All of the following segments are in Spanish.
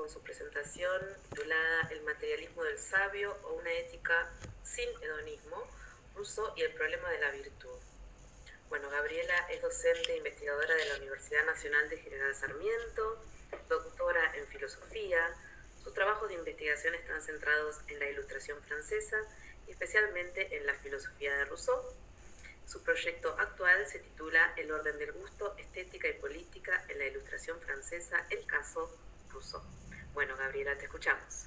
con su presentación titulada El materialismo del sabio o una ética sin hedonismo, Rousseau y el problema de la virtud. Bueno, Gabriela es docente e investigadora de la Universidad Nacional de General Sarmiento, doctora en filosofía. Sus trabajos de investigación están centrados en la Ilustración francesa y especialmente en la filosofía de Rousseau. Su proyecto actual se titula El orden del gusto, estética y política en la Ilustración francesa, el caso Rousseau. Bueno, Gabriela, te escuchamos.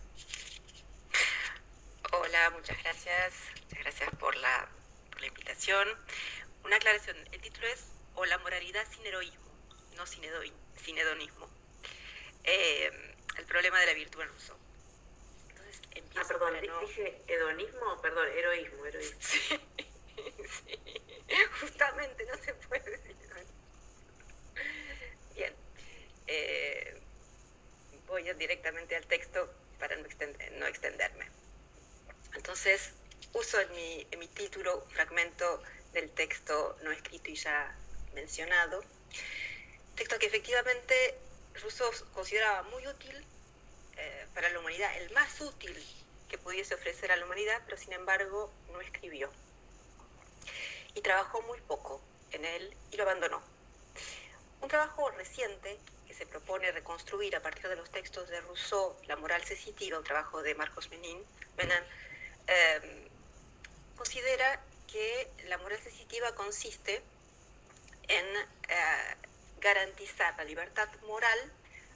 Hola, muchas gracias. Muchas gracias por la invitación. Una aclaración, el título es O la moralidad sin heroísmo, no sin hedonismo. El problema de la virtud en Rousseau. Entonces empiezo. Perdón, dije hedonismo, perdón, heroísmo. Sí, sí, justamente no se puede decir. Bien, voy directamente al texto para no extenderme. Entonces, uso en mi título un fragmento del texto no escrito y ya mencionado, texto que efectivamente Rousseau consideraba muy útil para la humanidad, el más útil que pudiese ofrecer a la humanidad, pero sin embargo no escribió. Y trabajó muy poco en él y lo abandonó. Un trabajo reciente que se propone reconstruir a partir de los textos de Rousseau, La moral sensitiva, un trabajo de Marcos Menin, considera que la moral sensitiva consiste en garantizar la libertad moral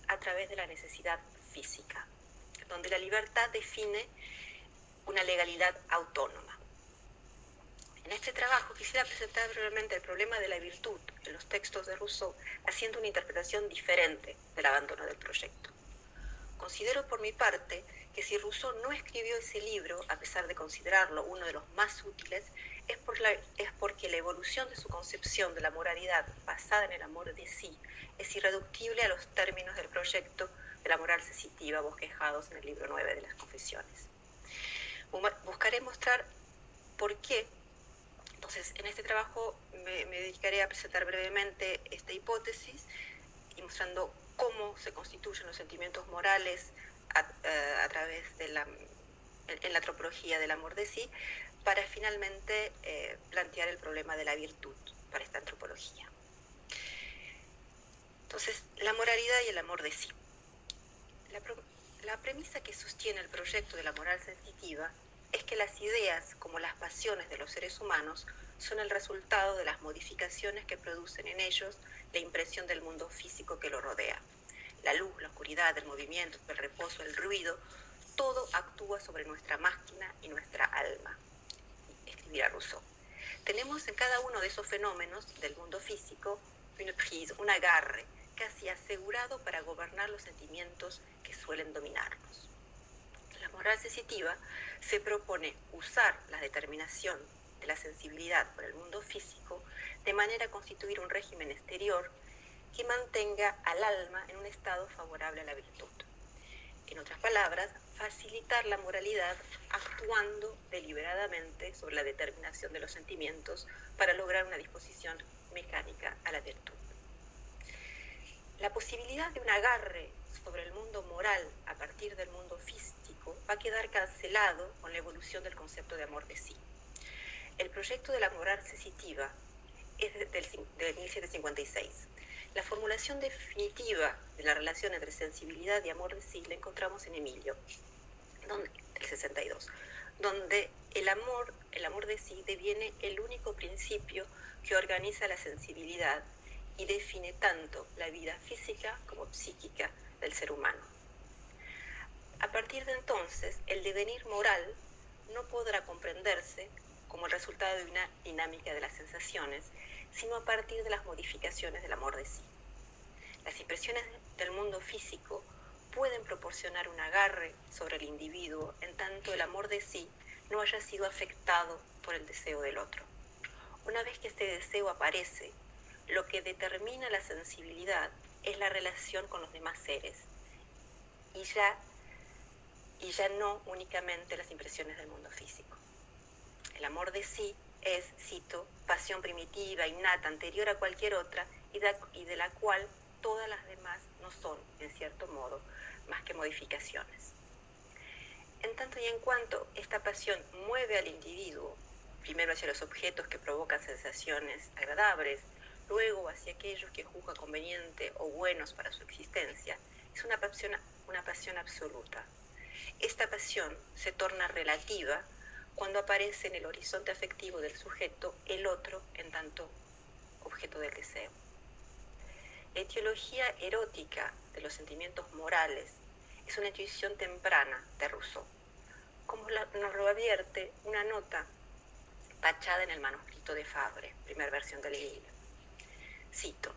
a través de la necesidad física, donde la libertad define una legalidad autónoma. En este trabajo quisiera presentar brevemente el problema de la virtud en los textos de Rousseau, haciendo una interpretación diferente del abandono del proyecto. Considero por mi parte que si Rousseau no escribió ese libro, a pesar de considerarlo uno de los más útiles, es porque la evolución de su concepción de la moralidad basada en el amor de sí es irreductible a los términos del proyecto de la moral sensitiva bosquejados en el libro 9 de las Confesiones. Buscaré mostrar por qué. Entonces, en este trabajo me dedicaré a presentar brevemente esta hipótesis y mostrando cómo se constituyen los sentimientos morales a través de en la antropología del amor de sí, para finalmente plantear el problema de la virtud para esta antropología. Entonces, la moralidad y el amor de sí. La premisa que sostiene el proyecto de la moral sensitiva es que las ideas, como las pasiones de los seres humanos, son el resultado de las modificaciones que producen en ellos la impresión del mundo físico que lo rodea. La luz, la oscuridad, el movimiento, el reposo, el ruido, todo actúa sobre nuestra máquina y nuestra alma, escribirá Rousseau. Tenemos en cada uno de esos fenómenos del mundo físico une prise, un agarre, casi asegurado para gobernar los sentimientos que suelen dominarnos. La moral sensitiva se propone usar la determinación de la sensibilidad por el mundo físico de manera a constituir un régimen exterior que mantenga al alma en un estado favorable a la virtud. En otras palabras, facilitar la moralidad actuando deliberadamente sobre la determinación de los sentimientos para lograr una disposición mecánica a la virtud. La posibilidad de un agarre sobre el mundo moral a partir del mundo físico va a quedar cancelado con la evolución del concepto de amor de sí. El proyecto de la moral sensitiva es de 1756. La formulación definitiva de la relación entre sensibilidad y amor de sí la encontramos en Emilio, del 62, donde el amor de sí deviene el único principio que organiza la sensibilidad y define tanto la vida física como psíquica del ser humano. A partir de entonces, el devenir moral no podrá comprenderse como el resultado de una dinámica de las sensaciones, sino a partir de las modificaciones del amor de sí. Las impresiones del mundo físico pueden proporcionar un agarre sobre el individuo en tanto el amor de sí no haya sido afectado por el deseo del otro. Una vez que este deseo aparece, lo que determina la sensibilidad es la relación con los demás seres y ya no únicamente las impresiones del mundo físico. El amor de sí es, cito, pasión primitiva, innata, anterior a cualquier otra y de la cual todas las demás no son, en cierto modo, más que modificaciones. En tanto y en cuanto esta pasión mueve al individuo, primero hacia los objetos que provocan sensaciones agradables, luego hacia aquellos que juzga conveniente o buenos para su existencia, es una pasión absoluta. Esta pasión se torna relativa cuando aparece en el horizonte afectivo del sujeto el otro en tanto objeto del deseo. La etiología erótica de los sentimientos morales es una intuición temprana de Rousseau, como nos lo advierte una nota tachada en el manuscrito de Fabre, primera versión del libro. Cito: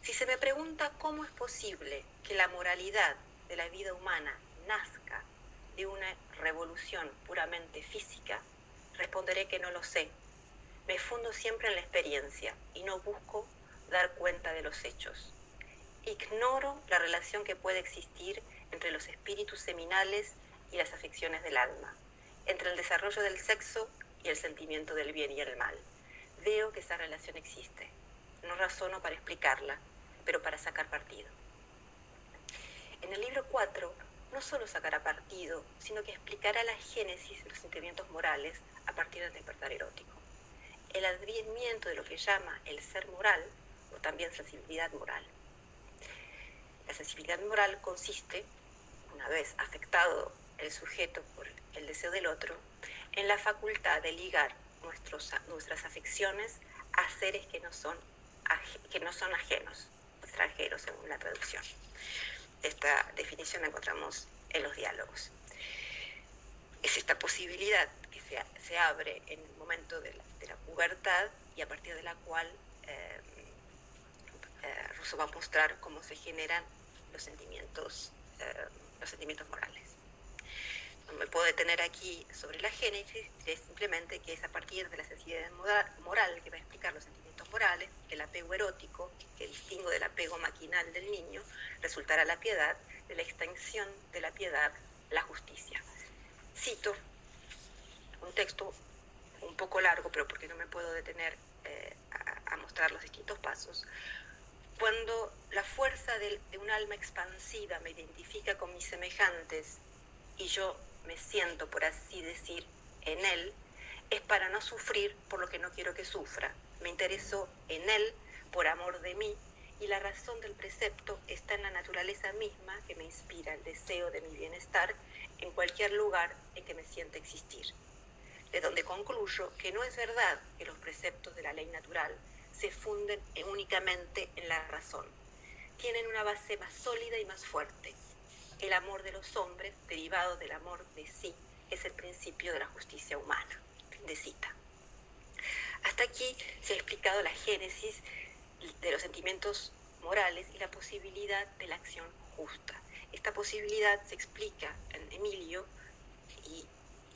si se me pregunta cómo es posible que la moralidad de la vida humana nazca de una revolución puramente física, responderé que no lo sé. Me fundo siempre en la experiencia y no busco dar cuenta de los hechos. Ignoro la relación que puede existir entre los espíritus seminales y las afecciones del alma, entre el desarrollo del sexo y el sentimiento del bien y el mal. Veo que esa relación existe. No razono para explicarla, pero para sacar partido. En el libro 4 no solo sacará partido, sino que explicará la génesis de los sentimientos morales a partir del despertar erótico. El advenimiento de lo que llama el ser moral, o también sensibilidad moral. La sensibilidad moral consiste, una vez afectado el sujeto por el deseo del otro, en la facultad de ligar nuestras afecciones a seres que no son ajenos, extranjeros, según la traducción. Esta definición la encontramos en los diálogos. Es esta posibilidad que se abre en el momento de la pubertad y a partir de la cual Rousseau va a mostrar cómo se generan los sentimientos morales. No me puedo detener aquí sobre la génesis, es simplemente que es a partir de la sensibilidad moral que va a explicar los sentimientos morales, el apego erótico, que distingo del apego maquinal del niño, resultará la piedad, de la extensión de la piedad, la justicia. Cito un texto un poco largo, pero porque no me puedo detener a mostrar los distintos pasos. Cuando la fuerza de un alma expansiva me identifica con mis semejantes y yo me siento, por así decir, en él, es para no sufrir por lo que no quiero que sufra. Me intereso en él por amor de mí y la razón del precepto está en la naturaleza misma que me inspira el deseo de mi bienestar en cualquier lugar en que me sienta existir. De donde concluyo que no es verdad que los preceptos de la ley natural se funden únicamente en la razón. Tienen una base más sólida y más fuerte. El amor de los hombres, derivado del amor de sí, es el principio de la justicia humana. Fin de cita. Hasta aquí se ha explicado la génesis de los sentimientos morales y la posibilidad de la acción justa. Esta posibilidad se explica en Emilio, y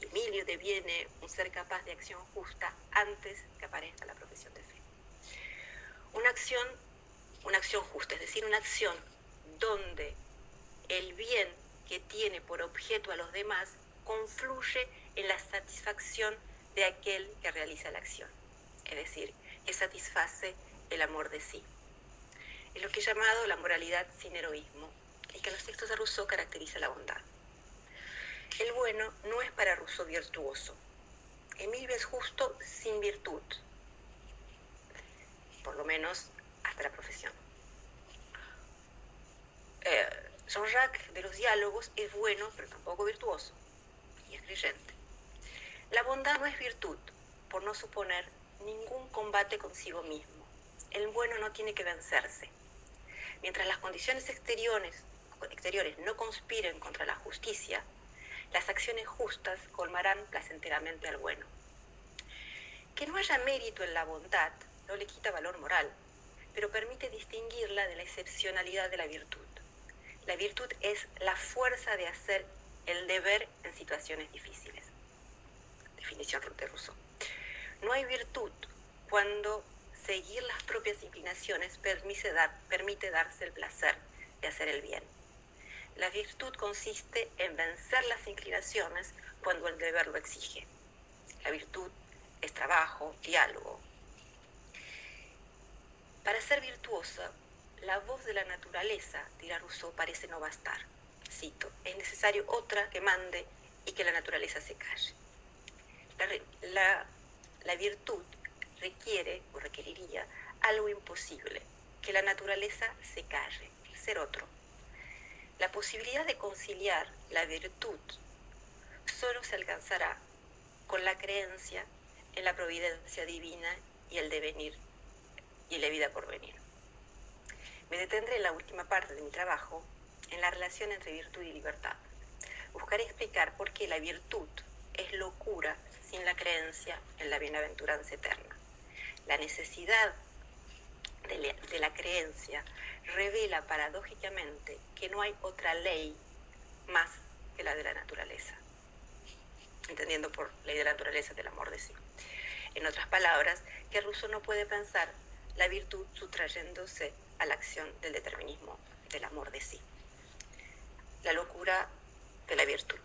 Emilio deviene un ser capaz de acción justa antes que aparezca la profesión de fe. Una acción justa, es decir, una acción donde el bien que tiene por objeto a los demás confluye en la satisfacción de aquel que realiza la acción, es decir, que satisface el amor de sí. Es lo que he llamado la moralidad sin heroísmo y que en los textos de Rousseau caracteriza la bondad. El bueno no es para Rousseau virtuoso. Emilio es justo sin virtud, por lo menos hasta la profesión. Jean-Jacques de los diálogos es bueno, pero tampoco virtuoso, y es creyente. La bondad no es virtud, por no suponer ningún combate consigo mismo. El bueno no tiene que vencerse. Mientras las condiciones exteriores no conspiren contra la justicia, las acciones justas colmarán placenteramente al bueno. Que no haya mérito en la bondad no le quita valor moral, pero permite distinguirla de la excepcionalidad de la virtud. La virtud es la fuerza de hacer el deber en situaciones difíciles. Definición de Rousseau. No hay virtud cuando seguir las propias inclinaciones permite darse el placer de hacer el bien. La virtud consiste en vencer las inclinaciones cuando el deber lo exige. La virtud es trabajo, diálogo. Para ser virtuosa, la voz de la naturaleza, dirá Rousseau, parece no bastar. cito, es necesario otra que mande y que la naturaleza se calle. La virtud requiere o requeriría algo imposible, que la naturaleza se calle, ser otro. La posibilidad de conciliar la virtud solo se alcanzará con la creencia en la providencia divina y el devenir y la vida por venir. Me detendré en la última parte de mi trabajo en la relación entre virtud y libertad. Buscaré explicar por qué la virtud es locura sin la creencia en la bienaventuranza eterna. La necesidad de la creencia revela paradójicamente que no hay otra ley más que la de la naturaleza, entendiendo por ley de la naturaleza del amor de sí. En otras palabras, que Rousseau no puede pensar la virtud sustrayéndose a la acción del determinismo del amor de sí. La locura de la virtud.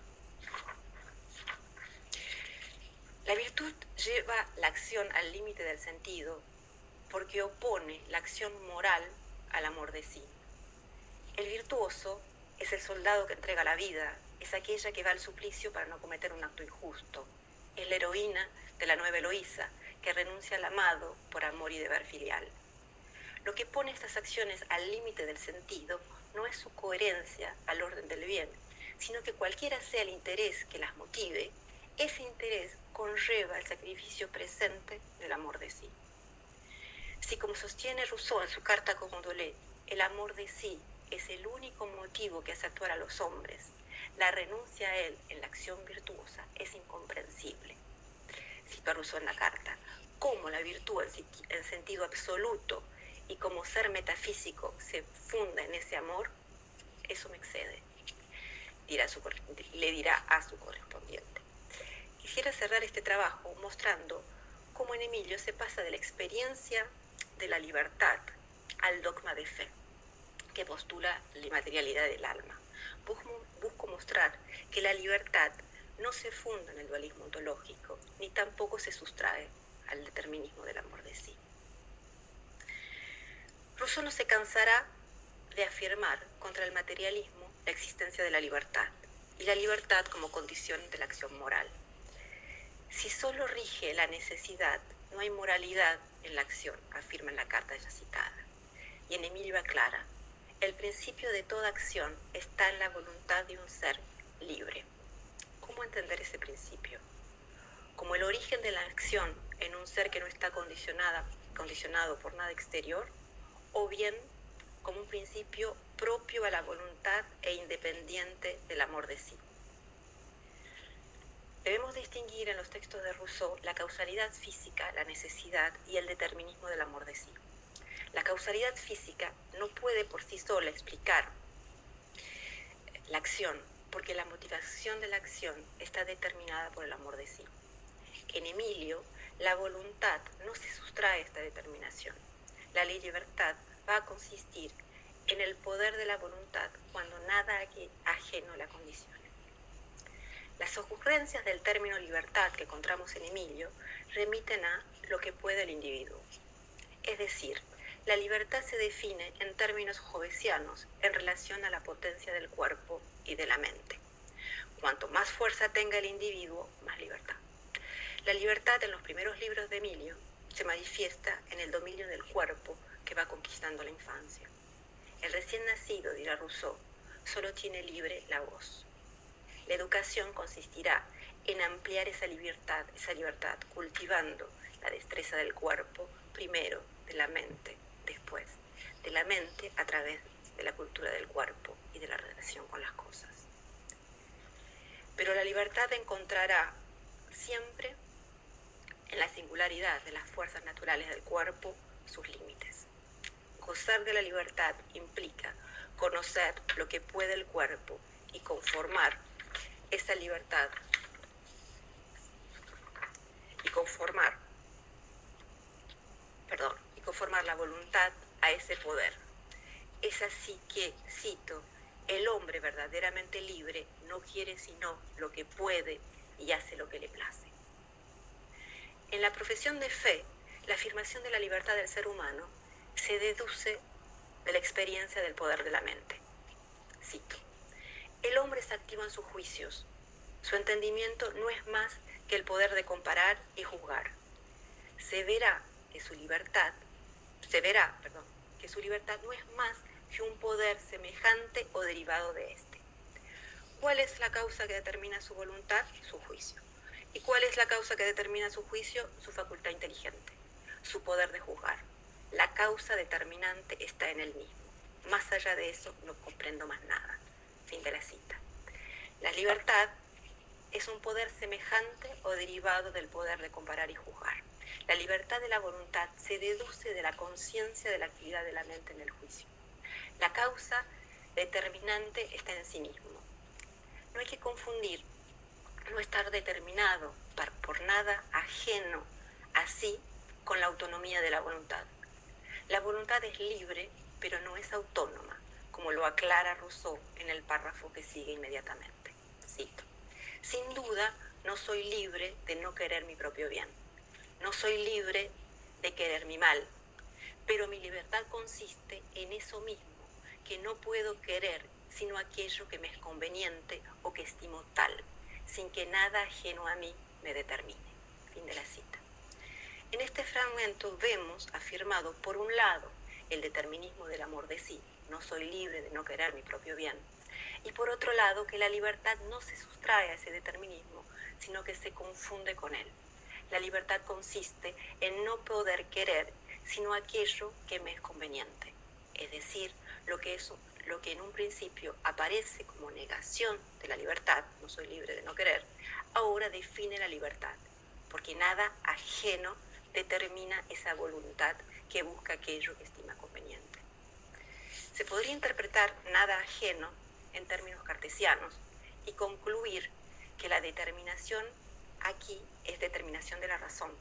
La virtud lleva la acción al límite del sentido porque opone la acción moral al amor de sí. El virtuoso es el soldado que entrega la vida, es aquella que va al suplicio para no cometer un acto injusto. Es la heroína de la nueva Eloísa, que renuncia al amado por amor y deber filial. Lo que pone estas acciones al límite del sentido no es su coherencia al orden del bien, sino que cualquiera sea el interés que las motive, ese interés conlleva el sacrificio presente del amor de sí. Si, como sostiene Rousseau en su carta a Condorcet, el amor de sí es el único motivo que hace actuar a los hombres, la renuncia a él en la acción virtuosa es incomprensible. Cito a Rousseau en la carta, cómo la virtud en sentido absoluto y como ser metafísico se funda en ese amor, eso me excede, le dirá a su correspondiente. Quisiera cerrar este trabajo mostrando cómo en Emilio se pasa de la experiencia de la libertad al dogma de fe, que postula la inmaterialidad del alma. Busco mostrar que la libertad no se funda en el dualismo ontológico, ni tampoco se sustrae al determinismo del amor de sí. Rousseau no se cansará de afirmar contra el materialismo la existencia de la libertad, y la libertad como condición de la acción moral. Si solo rige la necesidad, no hay moralidad en la acción, afirma en la carta ya citada. Y en Emilio aclara, el principio de toda acción está en la voluntad de un ser libre. ¿Cómo entender ese principio? Como el origen de la acción en un ser que no está condicionado por nada exterior, o bien como un principio propio a la voluntad e independiente del amor de sí. Debemos distinguir en los textos de Rousseau la causalidad física, la necesidad y el determinismo del amor de sí. La causalidad física no puede por sí sola explicar la acción, porque la motivación de la acción está determinada por el amor de sí. En Emilio, la voluntad no se sustrae a esta determinación. La libertad va a consistir en el poder de la voluntad cuando nada ajeno la condicione. Las ocurrencias del término libertad que encontramos en Emilio remiten a lo que puede el individuo. Es decir, la libertad se define en términos jovesianos en relación a la potencia del cuerpo y de la mente. Cuanto más fuerza tenga el individuo, más libertad. La libertad en los primeros libros de Emilio se manifiesta en el dominio del cuerpo que va conquistando la infancia. El recién nacido, dirá Rousseau, solo tiene libre la voz. La educación consistirá en ampliar esa libertad, cultivando la destreza del cuerpo, primero de la mente, después de la mente a través de la cultura del cuerpo y de la relación con las cosas. Pero la libertad encontrará siempre en la singularidad de las fuerzas naturales del cuerpo sus límites. Gozar de la libertad implica conocer lo que puede el cuerpo y conformar esa libertad y conformar la voluntad a ese poder. Es así que, cito, el hombre verdaderamente libre no quiere sino lo que puede y hace lo que le place. En la profesión de fe, la afirmación de la libertad del ser humano se deduce de la experiencia del poder de la mente. Cito, El hombre es activo en sus juicios. Su entendimiento no es más que el poder de comparar y juzgar. Se verá que su libertad no es más que un poder semejante o derivado de este. ¿Cuál es la causa que determina su voluntad? Su juicio. ¿Y cuál es la causa que determina su juicio? Su facultad inteligente, su poder de juzgar. La causa determinante está en él mismo. Más allá de eso no comprendo más nada. Fin de la cita. La libertad es un poder semejante o derivado del poder de comparar y juzgar. La libertad de la voluntad se deduce de la conciencia de la actividad de la mente en el juicio. La causa determinante está en sí mismo. No hay que confundir no estar determinado por nada ajeno así con la autonomía de la voluntad. La voluntad es libre, pero no es autónoma, como lo aclara Rousseau en el párrafo que sigue inmediatamente. Cito: sin duda, no soy libre de no querer mi propio bien. No soy libre de querer mi mal, pero mi libertad consiste en eso mismo, que no puedo querer sino aquello que me es conveniente o que estimo tal, sin que nada ajeno a mí me determine. Fin de la cita. En este fragmento vemos afirmado, por un lado, el determinismo del amor de sí, no soy libre de no querer mi propio bien, y por otro lado, que la libertad no se sustrae a ese determinismo, sino que se confunde con él. La libertad consiste en no poder querer sino aquello que me es conveniente, es decir, lo que en un principio aparece como negación de la libertad, no soy libre de no querer, ahora define la libertad, porque nada ajeno determina esa voluntad que busca aquello que estima conveniente. Se podría interpretar nada ajeno en términos cartesianos y concluir que la determinación aquí es determinación de la razón.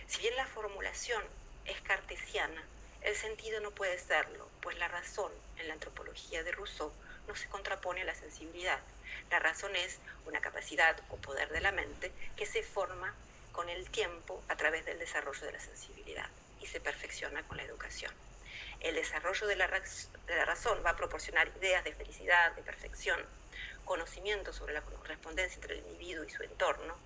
Si bien la formulación es cartesiana, el sentido no puede serlo, pues la razón en la antropología de Rousseau no se contrapone a la sensibilidad. La razón es una capacidad o poder de la mente que se forma con el tiempo a través del desarrollo de la sensibilidad y se perfecciona con la educación. El desarrollo de la razón va a proporcionar ideas de felicidad, de perfección, conocimiento sobre la correspondencia entre el individuo y su entorno,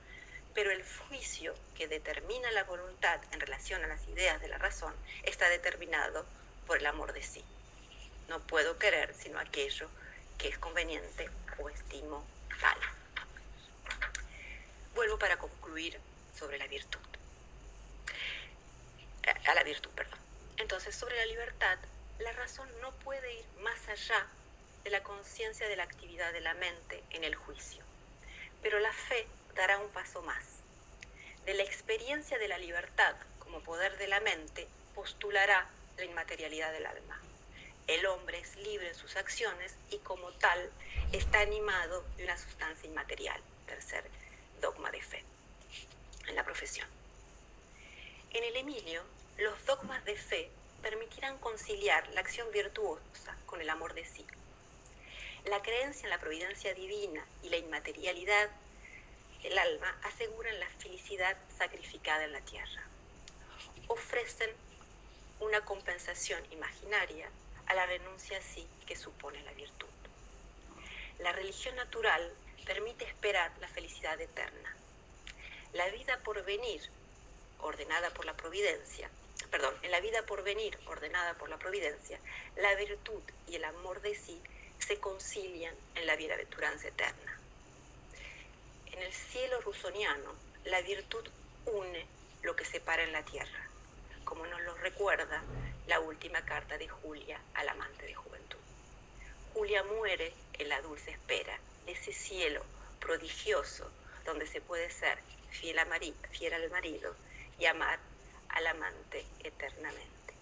pero el juicio que determina la voluntad en relación a las ideas de la razón está determinado por el amor de sí. No puedo querer sino aquello que es conveniente o estimo tal. Vuelvo para concluir sobre la virtud. Entonces, sobre la libertad, la razón no puede ir más allá de la conciencia de la actividad de la mente en el juicio. Pero la fe dará un paso más. De la experiencia de la libertad como poder de la mente, postulará la inmaterialidad del alma. El hombre es libre en sus acciones y como tal está animado de una sustancia inmaterial. Tercer dogma de fe en la profesión. En el Emilio, los dogmas de fe permitirán conciliar la acción virtuosa con el amor de sí. La creencia en la providencia divina y la inmaterialidad del alma aseguran la felicidad sacrificada en la tierra. Ofrecen una compensación imaginaria a la renuncia así que supone la virtud. La religión natural permite esperar la felicidad eterna. La vida por venir, ordenada por la providencia, en la vida por venir ordenada por la providencia, la virtud y el amor de sí se concilian en la bienaventuranza eterna. En el cielo rusoniano, la virtud une lo que separa en la tierra, como nos lo recuerda la última carta de Julia al amante de juventud. Julia muere en la dulce espera de ese cielo prodigioso donde se puede ser fiel al marido y amar al amante eternamente.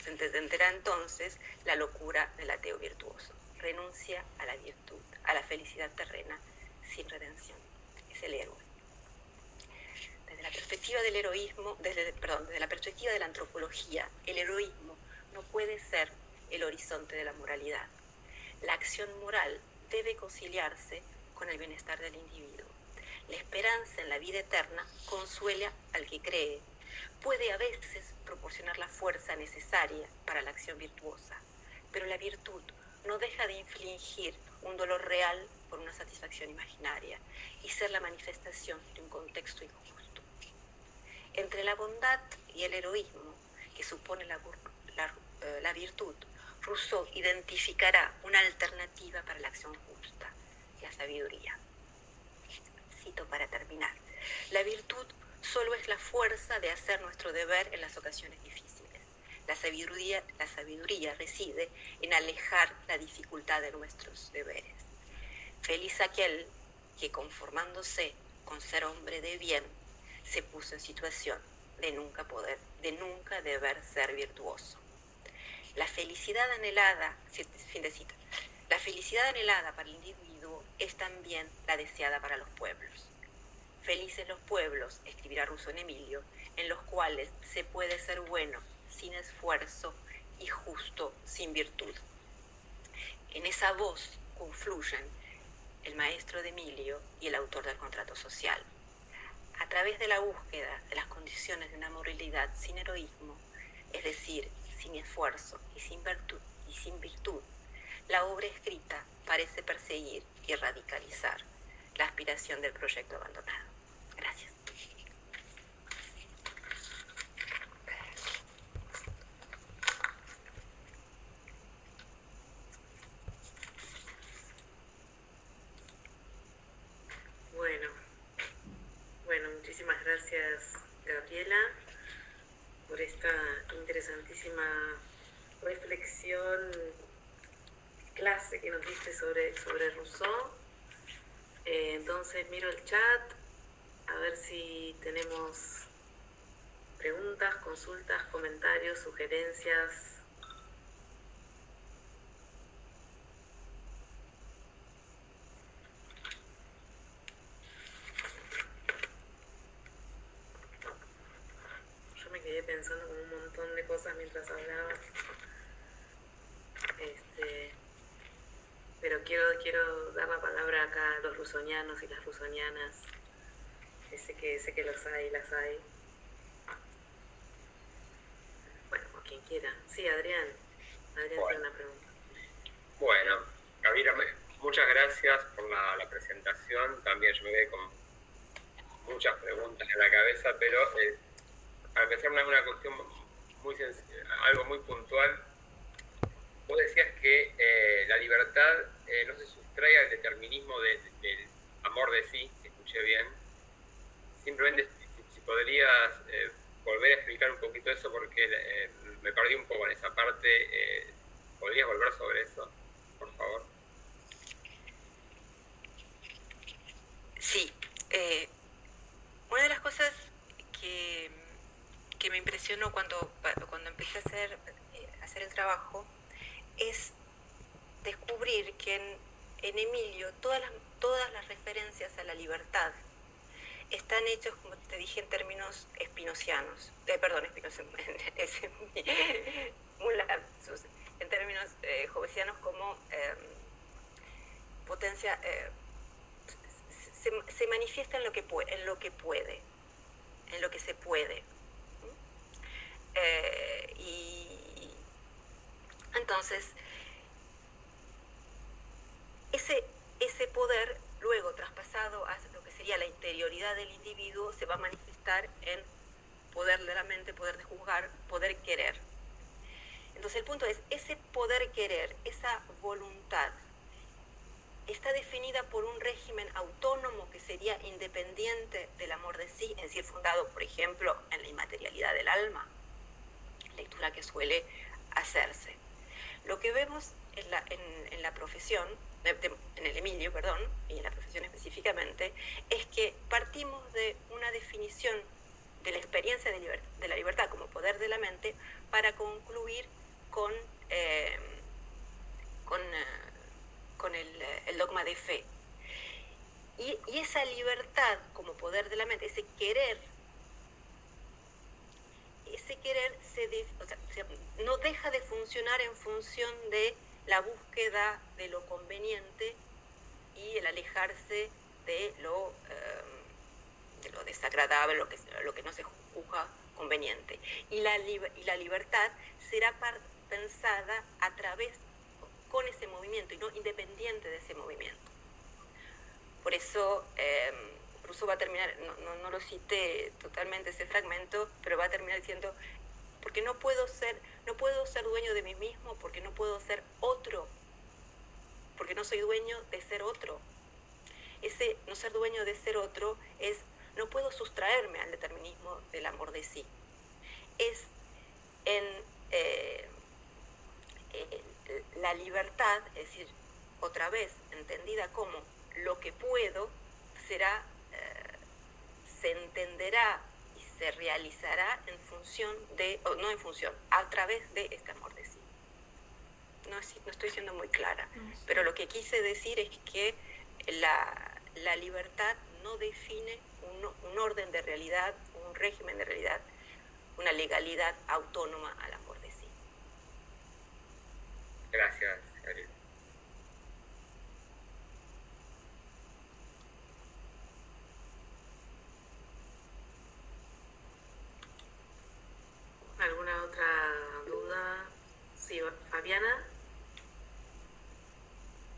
Se entenderá entonces la locura del ateo virtuoso. Renuncia a la virtud, a la felicidad terrena sin redención. Es el héroe. Desde la perspectiva del heroísmo, desde la perspectiva de la antropología, el heroísmo no puede ser el horizonte de la moralidad. La acción moral debe conciliarse con el bienestar del individuo. La esperanza en la vida eterna consuela al que cree. Puede a veces proporcionar la fuerza necesaria para la acción virtuosa, pero la virtud no deja de infligir un dolor real por una satisfacción imaginaria y ser la manifestación de un contexto injusto. Entre la bondad y el heroísmo que supone la virtud, Rousseau identificará una alternativa para la acción justa, la sabiduría. Cito para terminar: la virtud solo es la fuerza de hacer nuestro deber en las ocasiones difíciles. La sabiduría reside en alejar la dificultad de nuestros deberes. Feliz aquel que, conformándose con ser hombre de bien, se puso en situación de nunca deber ser virtuoso. La felicidad anhelada, fin de cita, la felicidad anhelada para el individuo es también la deseada para los pueblos. Felices los pueblos, escribirá Rousseau en Emilio, en los cuales se puede ser bueno sin esfuerzo y justo sin virtud. En esa voz confluyen el maestro de Emilio y el autor del contrato social. A través de la búsqueda de las condiciones de una moralidad sin heroísmo, es decir, sin esfuerzo y sin virtud, la obra escrita parece perseguir y radicalizar la aspiración del proyecto abandonado. Gracias. Bueno, muchísimas gracias, Gabriela, por esta interesantísima reflexión, clase que nos diste sobre Rousseau. Entonces miro el chat a ver si tenemos preguntas, consultas, comentarios, sugerencias. Yo me quedé pensando con un montón de cosas mientras hablabas. Pero quiero dar la palabra acá a los rusonianos y las rusonianas. Sé que los hay, las hay. Bueno, o quien quiera. Sí, Adrián. Adrián tiene una pregunta. Bueno, Gabriela, muchas gracias por la presentación. También yo me quedé con muchas preguntas en la cabeza, pero para empezar una cuestión muy algo muy puntual. Vos decías que la libertad no se sustrae al determinismo del amor de sí, que escuché bien. Simplemente si podrías volver a explicar un poquito eso, porque me perdí un poco en esa parte. ¿Podrías volver sobre eso, por favor? Sí. Una de las cosas que me impresionó cuando empecé a hacer el trabajo es descubrir que en Emilio todas las referencias a la libertad están hechos, como te dije, en términos espinocianos. En términos jovesianos como potencia, se manifiesta en lo que puede, en lo que se puede. Y entonces, ese poder, luego traspasado a lo que sería la interioridad del individuo, se va a manifestar en poder de la mente, poder de juzgar, poder querer. Entonces el punto es, ese poder querer, esa voluntad, está definida por un régimen autónomo que sería independiente del amor de sí, es decir, fundado, por ejemplo, en la inmaterialidad del alma, lectura que suele hacerse. Lo que vemos en la profesión, en el Emilio, perdón, y en la profesión específicamente, es que partimos de una definición de la experiencia de la libertad como poder de la mente para concluir con el dogma de fe. Y esa libertad como poder de la mente, ese querer no deja de funcionar en función de la búsqueda de lo conveniente y el alejarse de lo desagradable, lo que no se juzga conveniente. Y la libertad será pensada a través, con ese movimiento y no independiente de ese movimiento. Por eso Rousseau va a terminar, no lo cité totalmente ese fragmento, pero va a terminar diciendo, porque no puedo ser dueño de mí mismo, porque no puedo ser otro, porque no soy dueño de ser otro. Ese no ser dueño de ser otro es, no puedo sustraerme al determinismo del amor de sí. Es la libertad, es decir, otra vez entendida como lo que puedo, será, se entenderá y se realizará en función de, o no en función, a través de este amor de sí. No estoy siendo muy clara, pero lo que quise decir es que la libertad no define un orden de realidad, un régimen de realidad, una legalidad autónoma al amor de sí. Gracias, Gabriela. ¿Alguna otra duda? Sí, Fabiana.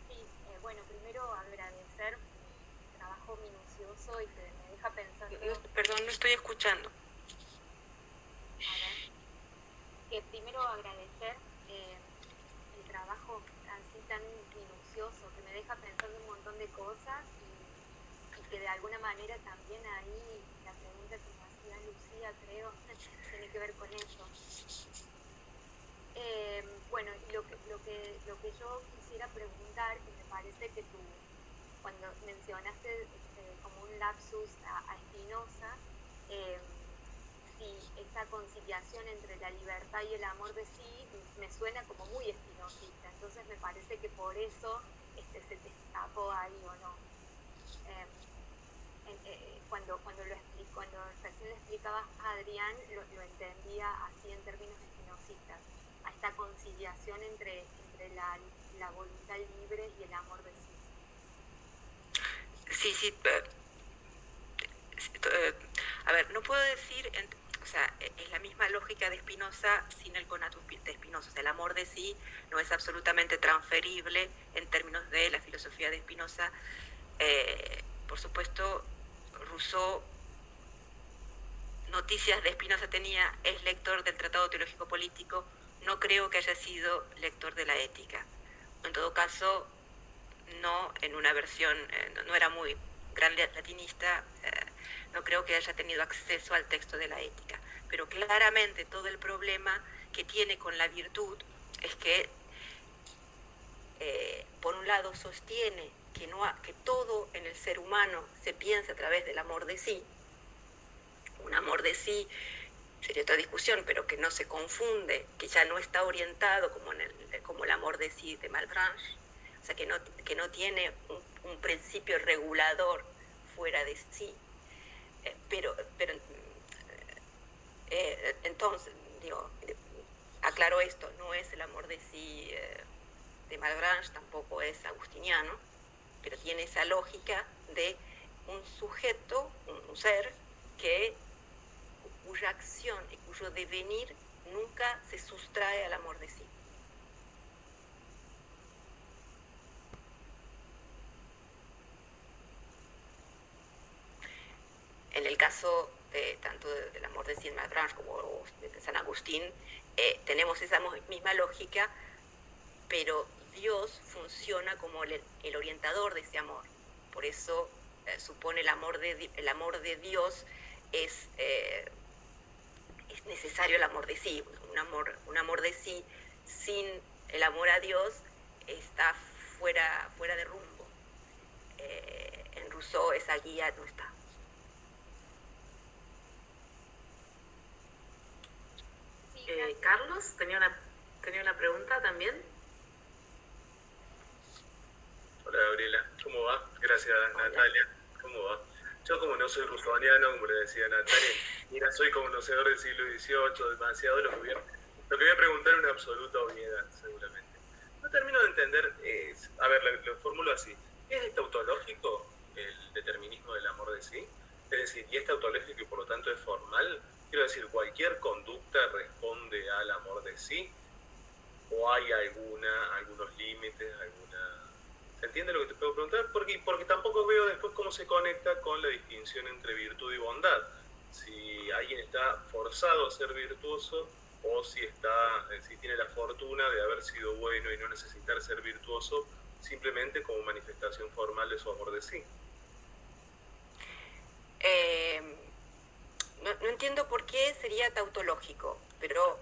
Sí, bueno, primero agradecer el trabajo minucioso y que me deja pensando... Perdón, no estoy escuchando. A ver, que primero agradecer el trabajo así tan minucioso, que me deja pensando un montón de cosas y que de alguna manera también ahí la pregunta que me hacía Lucía, creo, tiene que ver con eso. Bueno, lo que yo quisiera preguntar, y me parece que tú, cuando mencionaste como un lapsus a Spinoza, si esa conciliación entre la libertad y el amor de sí me suena como muy espinosista, entonces me parece que por eso se te escapó ahí o no. Cuando recién le explicabas a Adrián, lo entendía así en términos espinosistas, a esta conciliación entre la voluntad libre y el amor de sí. Sí, a ver, no puedo decir, o sea, es la misma lógica de Spinoza sin el conatus de Spinoza. O sea, el amor de sí no es absolutamente transferible en términos de la filosofía de Spinoza. Por supuesto, Rousseau, noticias de Spinoza tenía, es lector del Tratado Teológico Político, no creo que haya sido lector de la Ética. En todo caso, no en una versión, no era muy gran latinista, no creo que haya tenido acceso al texto de la Ética. Pero claramente todo el problema que tiene con la virtud es que, por un lado, sostiene que todo en el ser humano se piensa a través del amor de sí. Un amor de sí sería otra discusión, pero que no se confunde, que ya no está orientado como el amor de sí de Malebranche, o sea, que no tiene un principio regulador fuera de sí. Pero entonces, digo, aclaro esto, no es el amor de sí de Malebranche, tampoco es agustiniano, pero tiene esa lógica de un sujeto, un ser, cuya acción y cuyo devenir nunca se sustrae al amor de sí. En el caso tanto del amor de sí en Malebranche como de San Agustín, tenemos esa misma lógica, pero Dios funciona como el orientador de ese amor. Por eso supone el amor de Dios es necesario el amor de sí. Un amor de sí sin el amor a Dios está fuera de rumbo. En Rousseau esa guía no está. Carlos, tenía una pregunta también. Hola Gabriela, ¿cómo va? Gracias. Hola. Natalia, ¿cómo va? Yo como no soy rusoniano, como le decía Natalia, mira, soy conocedor del siglo XVIII, demasiado lo que voy a preguntar es una absoluta obviedad, seguramente. No termino de entender, a ver, lo formulo así, ¿es tautológico el determinismo del amor de sí? Es decir, ¿y es tautológico y por lo tanto es formal? Quiero decir, ¿cualquier conducta responde al amor de sí? ¿O hay algunos límites cómo se conecta con la distinción entre virtud y bondad. Si alguien está forzado a ser virtuoso o si tiene la fortuna de haber sido bueno y no necesitar ser virtuoso simplemente como manifestación formal de su amor de sí. No entiendo por qué sería tautológico, pero...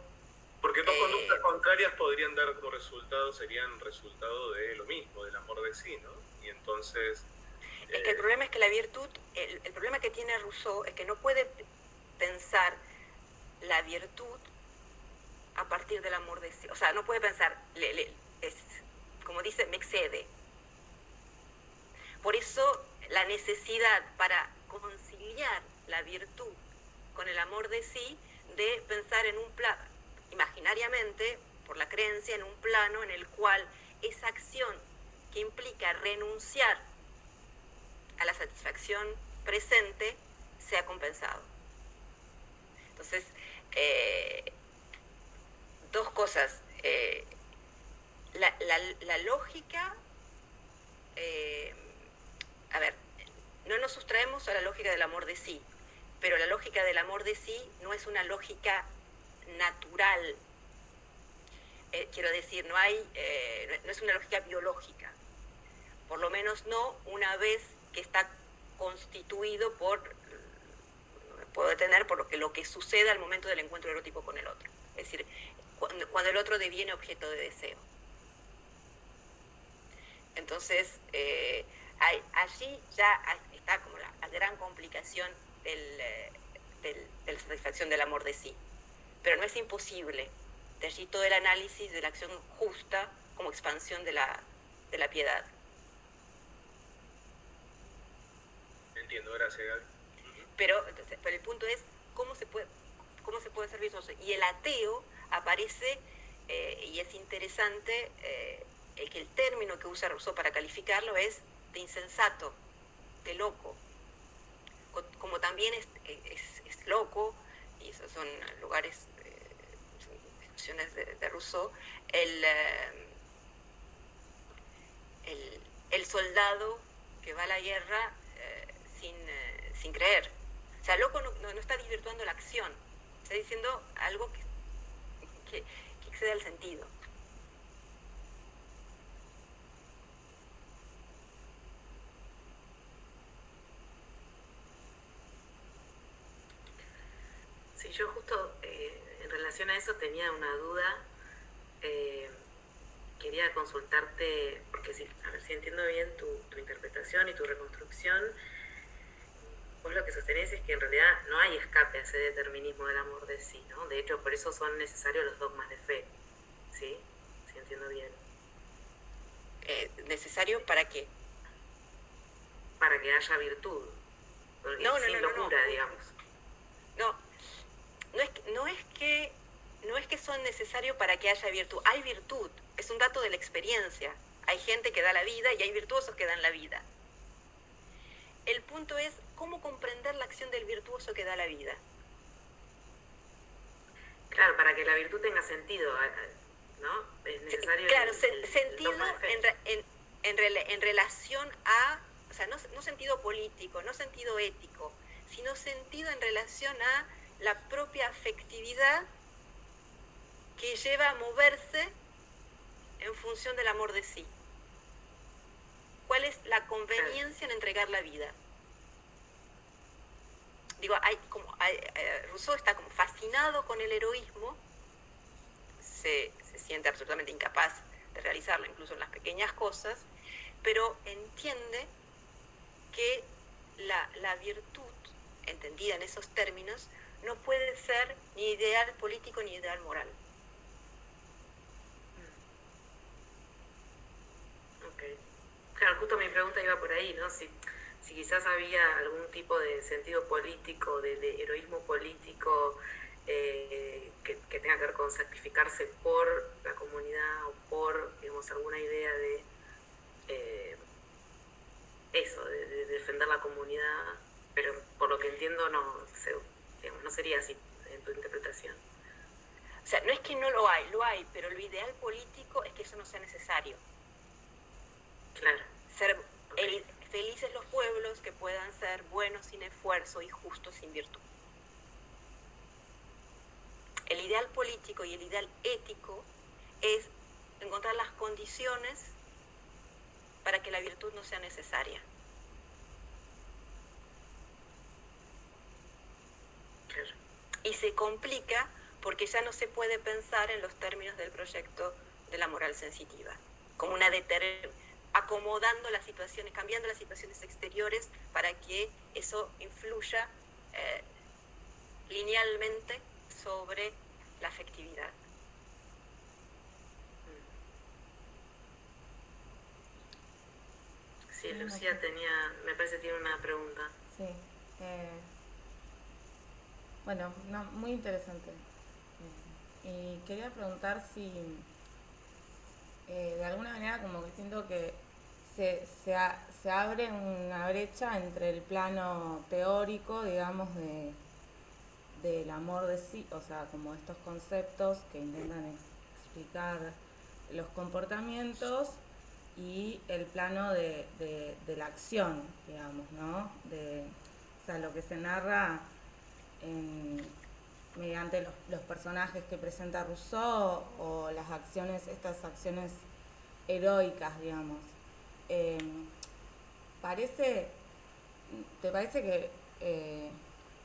Porque dos conductas contrarias podrían dar como resultado, serían resultado de lo mismo, del amor de sí, ¿no? Y entonces... Es que el problema es que la virtud, el problema que tiene Rousseau es que no puede pensar la virtud a partir del amor de sí. O sea, no puede pensar, como dice, me excede. Por eso la necesidad para conciliar la virtud con el amor de sí, de pensar en un plano, imaginariamente, por la creencia, en un plano en el cual esa acción que implica renunciar a la satisfacción presente sea compensado. Entonces, dos cosas. La lógica, a ver, no nos sustraemos a la lógica del amor de sí, pero la lógica del amor de sí no es una lógica natural. Quiero decir, no es una lógica biológica, por lo menos no una vez que está constituido por lo que sucede al momento del encuentro erótico con el otro, es decir, cuando el otro deviene objeto de deseo. Entonces, allí ya está como la gran complicación de la satisfacción del amor de sí. Pero no es imposible. De allí todo el análisis de la acción justa como expansión de la piedad. Entiendo, gracias, Gaby. Pero el punto es cómo se puede ser virtuoso. Y el ateo aparece, y es interesante, que el término que usa Rousseau para calificarlo es de insensato, de loco. Como también es loco, y esos son lugares, discusiones de Rousseau, el soldado que va a la guerra sin creer. O sea, loco no está desvirtuando la acción, está diciendo algo que excede al sentido. Sí, yo justo en relación a eso tenía una duda. Quería consultarte, porque a ver si entiendo bien tu interpretación y tu reconstrucción. Vos lo que sostenés es que en realidad no hay escape a ese determinismo del amor de sí, ¿no? De hecho, por eso son necesarios los dogmas de fe, ¿sí? Si entiendo bien. ¿Necesario para qué? Para que haya virtud, porque sin locura, digamos. No es que son necesarios para que haya virtud. Hay virtud, es un dato de la experiencia. Hay gente que da la vida y hay virtuosos que dan la vida. El punto es cómo comprender la acción del virtuoso que da la vida. Claro, para que la virtud tenga sentido, ¿no? Es necesario... Claro, sentido en relación a, o sea, no sentido político, no sentido ético, sino sentido en relación a la propia afectividad que lleva a moverse en función del amor de sí. ¿Cuál es la conveniencia en entregar la vida? Digo, Rousseau está como fascinado con el heroísmo, se siente absolutamente incapaz de realizarlo, incluso en las pequeñas cosas, pero entiende que la virtud, entendida en esos términos, no puede ser ni ideal político ni ideal moral. Okay. Claro, justo mi pregunta iba por ahí, ¿no? Si quizás había algún tipo de sentido político, de heroísmo político que tenga que ver con sacrificarse por la comunidad o por, digamos, alguna idea de eso, de defender la comunidad, pero por lo que entiendo no sería así en tu interpretación. O sea, no es que no lo hay, pero lo ideal político es que eso no sea necesario. Claro. Ser felices los pueblos aquellos que puedan ser buenos sin esfuerzo y justos sin virtud. El ideal político y el ideal ético es encontrar las condiciones para que la virtud no sea necesaria. Y se complica porque ya no se puede pensar en los términos del proyecto de la moral sensitiva, como una acomodando las situaciones, cambiando las situaciones exteriores para que eso influya linealmente sobre la afectividad. Sí, Lucía me parece que tiene una pregunta. Sí. Bueno, no, muy interesante. Y quería preguntar si de alguna manera como que siento que se abre una brecha entre el plano teórico, digamos, del amor de sí, o sea, como estos conceptos que intentan explicar los comportamientos, y el plano de la acción, digamos, ¿no? O sea, lo que se narra mediante los personajes que presenta Rousseau, o las acciones, estas acciones heroicas, digamos. ¿Te parece que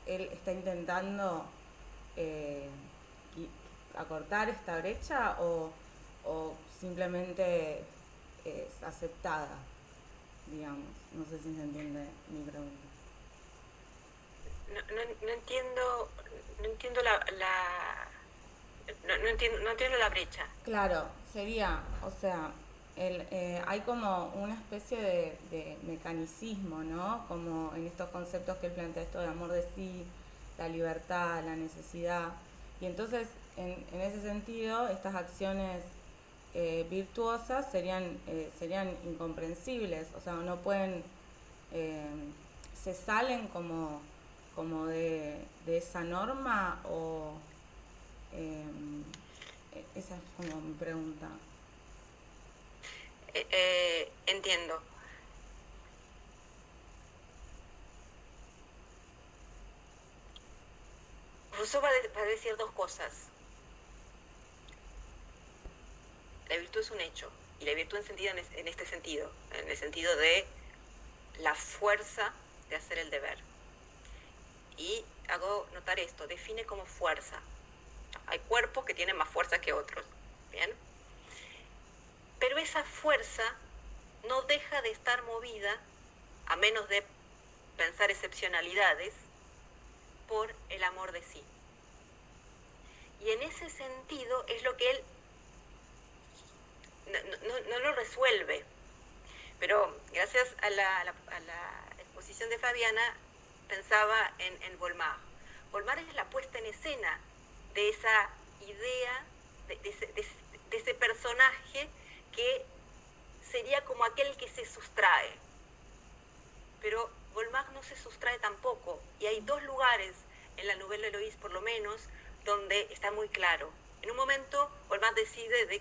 él está intentando acortar esta brecha, o simplemente es aceptada, digamos? No sé si se entiende mi pregunta. No entiendo la brecha. Claro, sería, o sea, hay como una especie de mecanicismo, ¿no? Como en estos conceptos que él plantea, esto de amor de sí, la libertad, la necesidad. Y entonces, en ese sentido, estas acciones virtuosas serían incomprensibles, o sea, no pueden, se salen como de esa norma, o esa es como mi pregunta. Entiendo. Rousseau va a decir dos cosas. La virtud es un hecho, y la virtud entendida en este sentido, en el sentido de la fuerza de hacer el deber. Y hago notar esto, define como fuerza. Hay cuerpos que tienen más fuerza que otros, ¿bien? Pero esa fuerza no deja de estar movida, a menos de pensar excepcionalidades, por el amor de sí. Y en ese sentido es lo que él no lo resuelve. Pero gracias a la exposición de Fabiana, pensaba en Volmar. Volmar es la puesta en escena de esa idea, de ese personaje que sería como aquel que se sustrae. Pero Volmar no se sustrae tampoco. Y hay dos lugares en la novela Eloís, por lo menos, donde está muy claro. En un momento, Volmar decide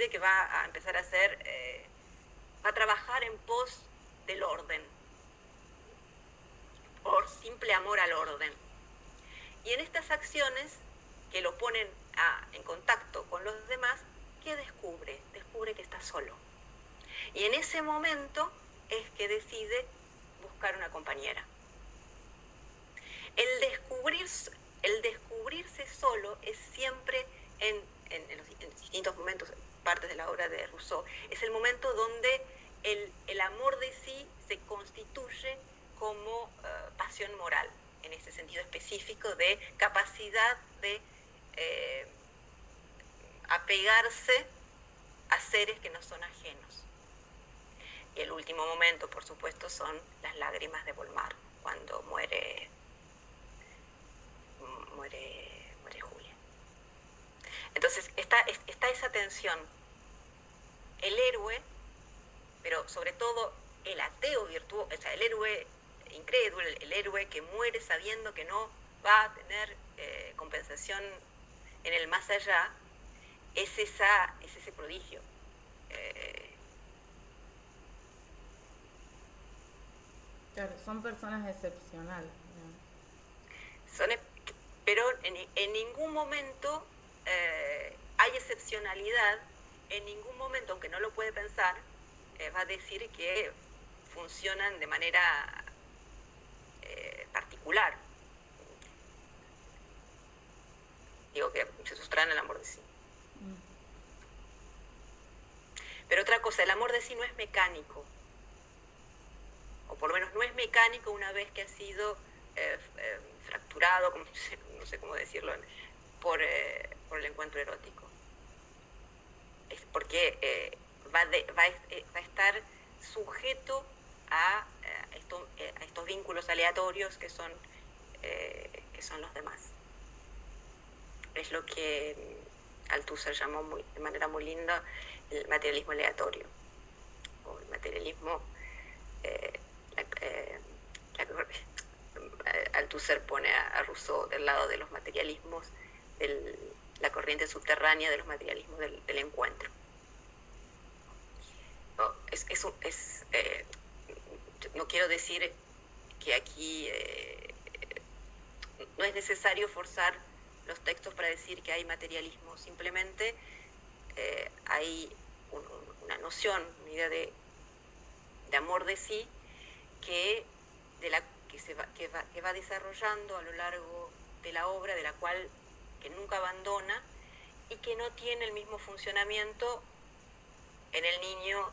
que va a empezar a va a trabajar en pos del orden, por simple amor al orden. Y en estas acciones que lo ponen en contacto con los demás, ¿qué descubre? Descubre que está solo. Y en ese momento es que decide buscar una compañera. El descubrirse solo es siempre en los distintos momentos, partes de la obra de Rousseau, es el momento donde el amor de sí se constituye como pasión moral, en ese sentido específico de capacidad de apegarse a seres que no son ajenos. Y el último momento, por supuesto, son las lágrimas de Volmar, cuando muere Julia. Entonces está esa tensión. El héroe, pero sobre todo el ateo virtuoso, o sea, el héroe incrédulo, el héroe que muere sabiendo que no va a tener compensación en el más allá, es ese prodigio. Claro, son personas excepcionales. Son, pero en ningún momento hay excepcionalidad, en ningún momento, aunque no lo puede pensar, va a decir que funcionan de manera particular. Digo que se sustraen al amor de sí. Pero otra cosa, el amor de sí no es mecánico, o por lo menos no es mecánico una vez que ha sido fracturado, no sé cómo decirlo, por el encuentro erótico. Es porque va a estar sujeto a estos vínculos aleatorios que son los demás. Es lo que Althusser llamó de manera muy linda el materialismo aleatorio, o el materialismo. Althusser pone a Rousseau del lado de los materialismos, la corriente subterránea de los materialismos del encuentro. No quiero decir que aquí no es necesario forzar los textos para decir que hay materialismo, simplemente hay una noción, una idea de amor de sí que va desarrollando a lo largo de la obra, de la cual que nunca abandona y que no tiene el mismo funcionamiento en el niño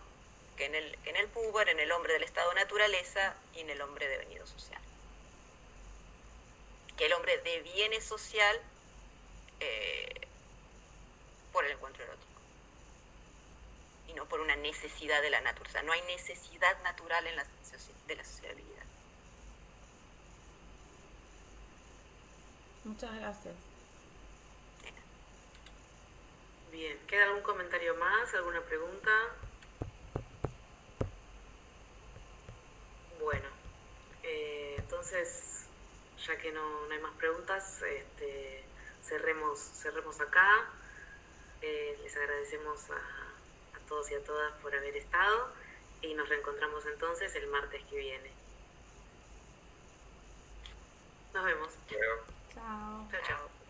que en el púber, en el hombre del estado naturaleza y en el hombre devenido social. Que el hombre deviene social por el encuentro erótico y no por una necesidad de la naturaleza. No hay necesidad natural de la sociabilidad. Muchas gracias. Bien, ¿queda algún comentario más? ¿Alguna pregunta? Bueno, entonces, ya que no hay más preguntas, cerremos acá. Les agradecemos a todos y a todas por haber estado y nos reencontramos entonces el martes que viene. Nos vemos. Luego. Chao. Chao, chao.